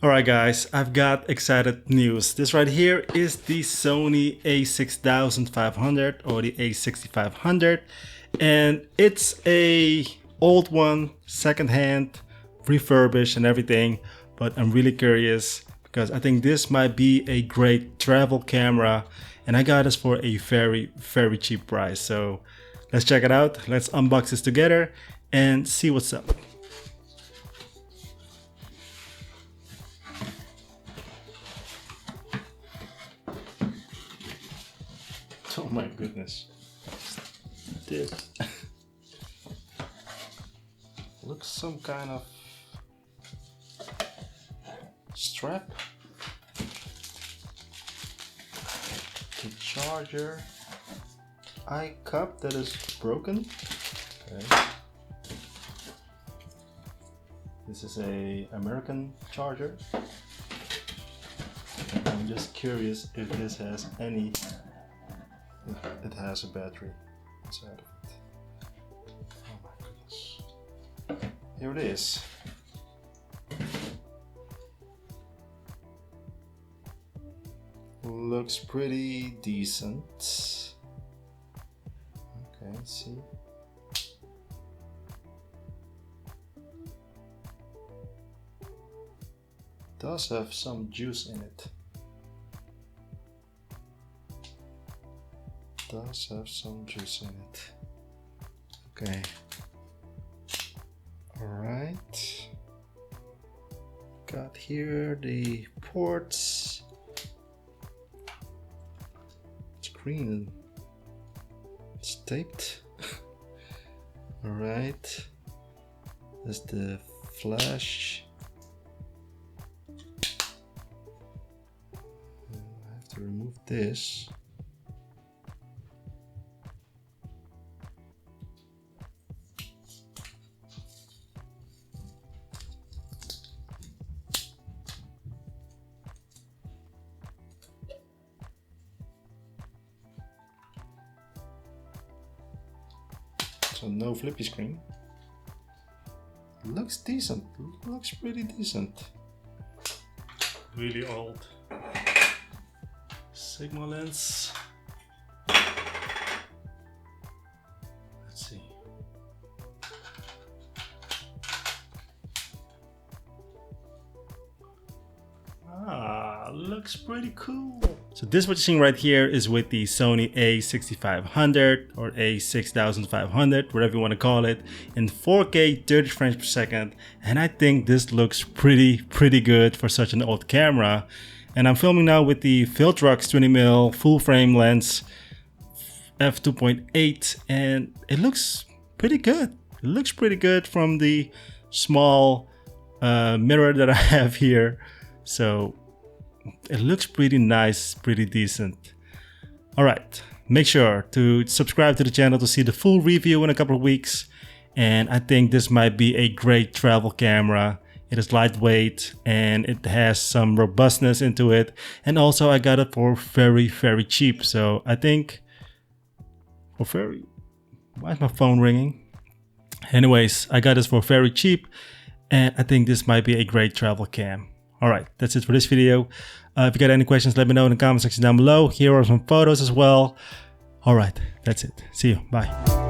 Alright guys, I've got excited news. This right here is the Sony A6500 or the A6500, and it's a old one, secondhand, refurbished and everything, but I'm really curious because I think this might be a great travel camera, and I got this for a very cheap price. So let's check it out. Let's unbox this together and see what's up. Oh my goodness. This looks some kind of strap. The charger. Eye cup that is broken. Okay. This is a American charger. I'm just curious if this has any. It has a battery inside of it. Oh my goodness. Here it is. Looks pretty decent. Okay, let's see. Does have some juice in it. Does have some juice in it. Okay. Alright. Got here the ports. It's green. It's taped. Alright. There's the flash. I have to remove this. So no flippy screen. Looks decent. Looks pretty decent. Really old Sigma lens. Let's see. Looks pretty cool. So this what you're seeing right here is with the Sony A6500 or A6500, whatever you want to call it, in 4K 30 frames per second, and I think this looks pretty good for such an old camera. And I'm filming now with the Viltrox 20mm full frame lens f2.8, and it looks pretty good. It looks pretty good from the small mirror that I have here. So it looks pretty nice, pretty decent. Alright, make sure to subscribe to the channel to see the full review in a couple of weeks. And I think this might be a great travel camera. It is lightweight and it has some robustness into it. And also I got it for very cheap. So I think for why is my phone ringing? Anyways, I got this for very cheap, and I think this might be a great travel cam. Alright, that's it for this video. If you got any questions, let me know in the comment section down below. Here are some photos as well. Alright, that's it. See you. Bye.